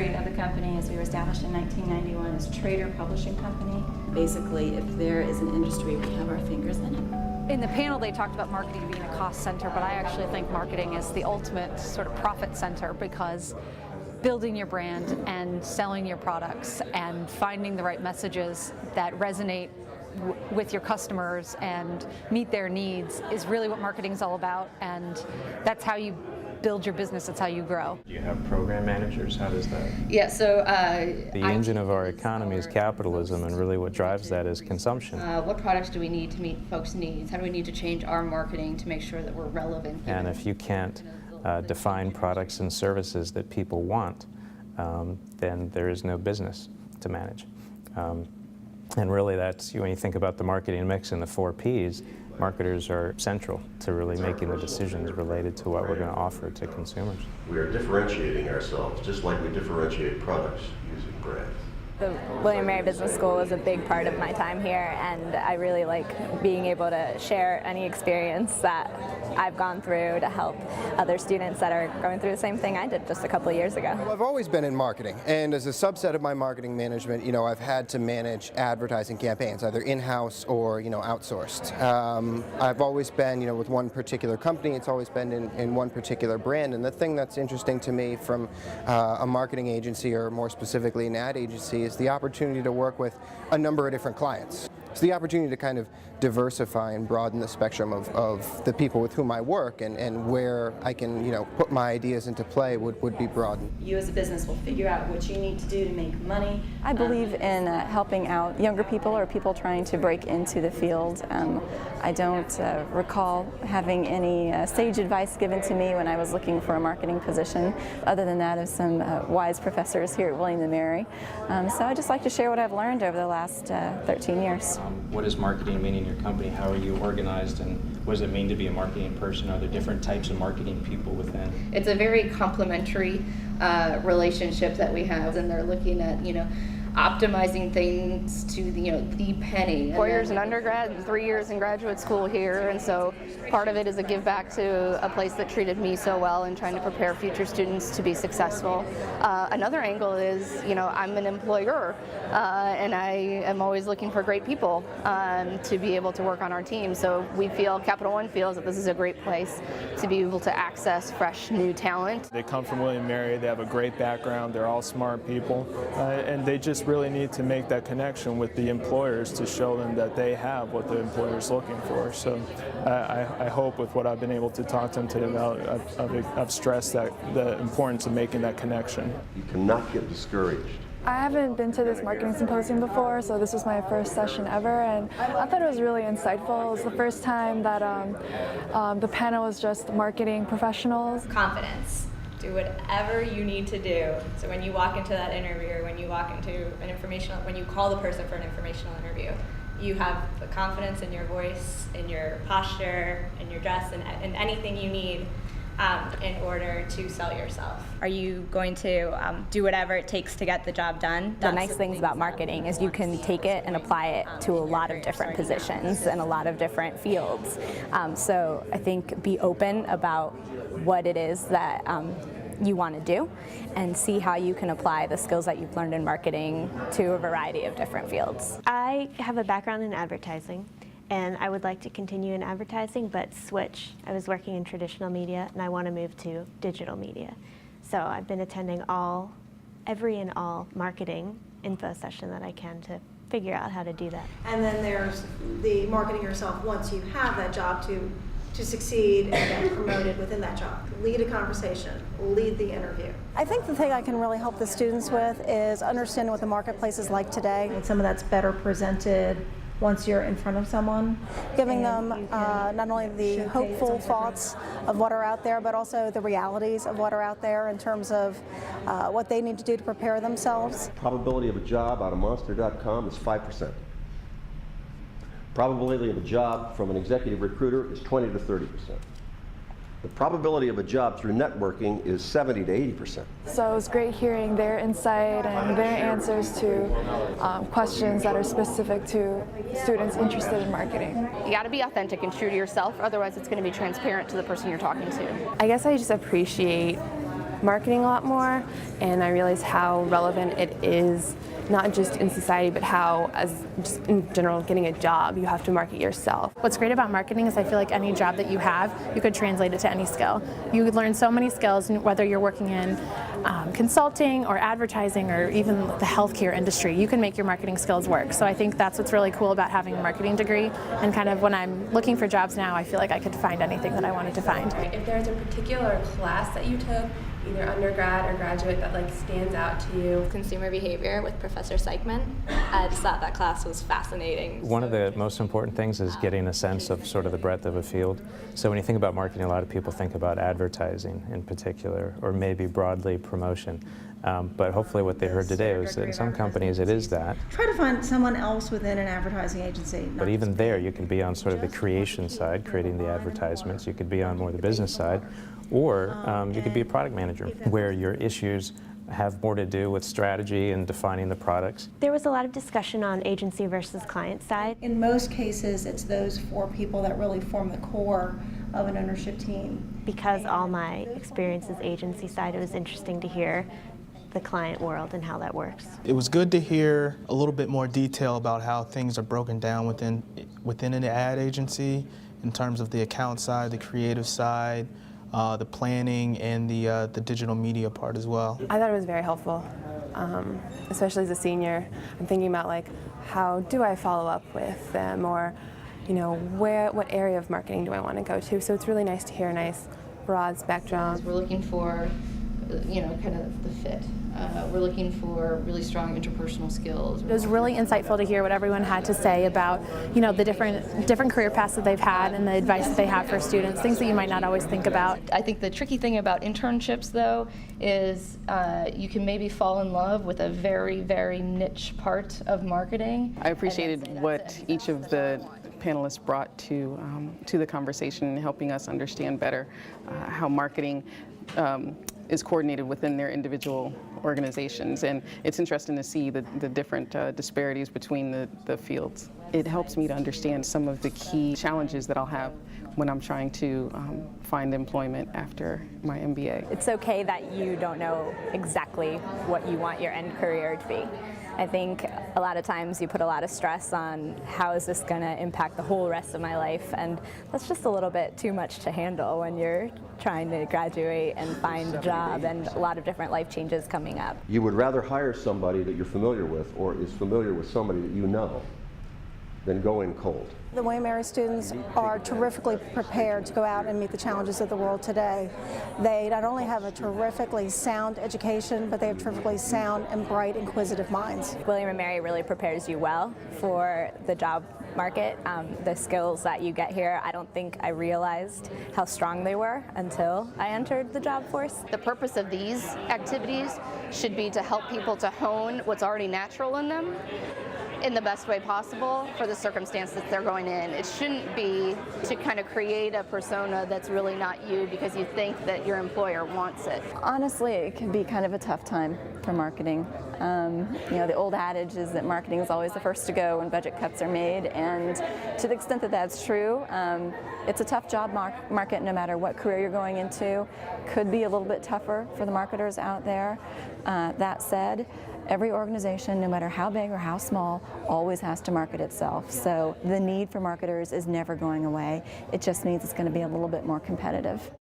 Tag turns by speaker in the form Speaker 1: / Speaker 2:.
Speaker 1: history of the company is we were established in 1991 as Trader Publishing Company.
Speaker 2: Basically, if there is an industry, we have our fingers in it.
Speaker 3: In the panel, they talked about marketing being a cost center, but I actually think marketing is the ultimate sort of profit center, because building your brand and selling your products and finding the right messages that resonate with your customers and meet their needs is really what marketing is all about, and that's how you build your business, it's how you grow.
Speaker 4: Do you have program managers? How does that?
Speaker 5: Yeah, so
Speaker 4: The engine of our economy is capitalism, and really what drives that is consumption.
Speaker 5: what products do we need to meet folks' needs? How do we need to change our marketing to make sure that we're relevant here?
Speaker 4: And if you can't define products and services that people want, then there is no business to manage. And really that's, when you think about the marketing mix and the 4 Ps, marketers are central to really making the decisions related to what we're going to offer to consumers.
Speaker 6: We are differentiating ourselves just like we differentiate products using brands.
Speaker 7: The William & Mary Business School was a big part of my time here, and I really like being able to share any experience that I've gone through to help other students that are going through the same thing I did just a couple of years ago.
Speaker 8: Well, I've always been in marketing, and as a subset of my marketing management, I've had to manage advertising campaigns, either in-house or, outsourced. I've always been, with one particular company. It's always been in one particular brand, and the thing that's interesting to me from a marketing agency, or more specifically an ad agency, is the opportunity to work with a number of different clients. It's the opportunity to kind of diversify and broaden the spectrum of the people with whom I work, and where I can, put my ideas into play would be broadened.
Speaker 1: You as a business will figure out what you need to do to make money.
Speaker 9: I believe in helping out younger people or people trying to break into the field. I don't recall having any sage advice given to me when I was looking for a marketing position, other than that of some wise professors here at William & Mary. So I just like to share what I've learned over the last 13 years.
Speaker 4: What does marketing mean in your company? How are you organized, and what does it mean to be a marketing person? Are there different types of marketing people within?
Speaker 5: It's a very complementary relationship that we have, and they're looking at, optimizing things to the penny.
Speaker 10: 4 years in undergrad and 3 years in graduate school here, and so part of it is a give back to a place that treated me so well and trying to prepare future students to be successful. Another angle is, I'm an employer, and I am always looking for great people to be able to work on our team. So we feel, Capital One feels that this is a great place to be able to access fresh new talent.
Speaker 11: They come from William & Mary, they have a great background, they're all smart people, and they just really need to make that connection with the employers to show them that they have what the employer is looking for. So I hope with what I've been able to talk to them today about, I've stressed that the importance of making that connection.
Speaker 6: You cannot get discouraged.
Speaker 12: I haven't been to this Marketing Symposium before, so this was my first session ever, and I thought it was really insightful. It was the first time that the panel was just marketing professionals.
Speaker 13: Confidence. Do whatever you need to do. So when you walk into that interview, or when you walk into when you call the person for an informational interview, you have the confidence in your voice, in your posture, in your dress, and anything you need in order to sell yourself.
Speaker 1: Are you going to do whatever it takes to get the job done?
Speaker 7: The nice things about marketing is you can take it and apply it to a lot of different positions and a lot of different fields. So I think be open about what it is that you want to do, and see how you can apply the skills that you've learned in marketing to a variety of different fields.
Speaker 14: I have a background in advertising, and I would like to continue in advertising but switch. I was working in traditional media and I want to move to digital media. So I've been attending every and all marketing info session that I can to figure out how to do that.
Speaker 15: And then there's the marketing yourself once you have that job to succeed and get promoted within that job. Lead a conversation, lead the interview.
Speaker 16: I think the thing I can really help the students with is understanding what the marketplace is like today.
Speaker 15: And some of that's better presented once you're in front of someone.
Speaker 16: Giving them not only the hopeful thoughts of what are out there, but also the realities of what are out there in terms of what they need to do to prepare themselves.
Speaker 6: Probability of a job out of monster.com is 5%. Probability of a job from an executive recruiter is 20 to 30%. The probability of a job through networking is 70 to 80%.
Speaker 12: So it was great hearing their insight and their answers to questions that are specific to students interested in marketing.
Speaker 10: You got to be authentic and true to yourself, otherwise it's going to be transparent to the person you're talking to.
Speaker 12: I guess I just appreciate
Speaker 17: marketing a lot more, and I realized how relevant it is, not just in society, but how, as just in general, getting a job, you have to market yourself.
Speaker 18: What's great about marketing is I feel like any job that you have, you could translate it to any skill. You could learn so many skills, whether you're working in consulting or advertising or even the healthcare industry, you can make your marketing skills work. So I think that's what's really cool about having a marketing degree, and kind of when I'm looking for jobs now, I feel like I could find anything that I wanted to find.
Speaker 19: If there's a particular class that you took, either undergrad or graduate, that like stands out to you.
Speaker 13: Consumer behavior with Professor Seichman. I just thought that class was fascinating.
Speaker 4: One of the most important things is getting a sense of sort of the breadth of a field. So when you think about marketing, a lot of people think about advertising in particular, or maybe broadly promotion. But hopefully what they heard today was that in some companies it is that.
Speaker 15: Try to find someone else within an advertising agency.
Speaker 4: But even there you can be on sort of the creation side, creating the advertisements. You could be on more the business side, or you could be a product manager where your issues have more to do with strategy and defining the products.
Speaker 14: There was a lot of discussion on agency versus client side.
Speaker 15: In most cases, it's those 4 people that really form the core of an ownership team.
Speaker 14: Because all my experience is agency side, it was interesting to hear the client world and how that works.
Speaker 20: It was good to hear a little bit more detail about how things are broken down within an ad agency in terms of the account side, the creative side, the planning, and the digital media part as well.
Speaker 17: I thought it was very helpful, especially as a senior. I'm thinking about like, how do I follow up with them, or what area of marketing do I want to go to? So it's really nice to hear a nice broad spectrum.
Speaker 5: We're looking for, kind of the fit. We're looking for really strong interpersonal skills.
Speaker 18: It was really insightful to hear what everyone had to say about, the different career paths that they've had and the advice that they have for students, things that you might not always think about.
Speaker 5: I think the tricky thing about internships, though, is you can maybe fall in love with a very, very niche part of marketing.
Speaker 21: I appreciated what each of the panelists brought to the conversation, helping us understand better how marketing is coordinated within their individual organizations, and it's interesting to see the different disparities between the fields. It helps me to understand some of the key challenges that I'll have when I'm trying to find employment after my MBA.
Speaker 7: It's okay that you don't know exactly what you want your end career to be. I think a lot of times you put a lot of stress on how is this going to impact the whole rest of my life, and that's just a little bit too much to handle when you're trying to graduate and find a job and a lot of different life changes coming up.
Speaker 6: You would rather hire somebody that you're familiar with or is familiar with somebody that you know than go in cold.
Speaker 16: The William & Mary students are terrifically prepared to go out and meet the challenges of the world today. They not only have a terrifically sound education, but they have terrifically sound and bright, inquisitive minds.
Speaker 7: William & Mary really prepares you well for the job market. The skills that you get here, I don't think I realized how strong they were until I entered the job force.
Speaker 10: The purpose of these activities should be to help people to hone what's already natural in them in the best way possible for the circumstance that they're going in. It shouldn't be to kind of create a persona that's really not you because you think that your employer wants it.
Speaker 9: Honestly, it can be kind of a tough time for marketing. The old adage is that marketing is always the first to go when budget cuts are made, and to the extent that that's true, it's a tough job market no matter what career you're going into. Could be a little bit tougher for the marketers out there. That said, every organization, no matter how big or how small, always has to market itself. So the need for marketers is never going away. It just means it's going to be a little bit more competitive.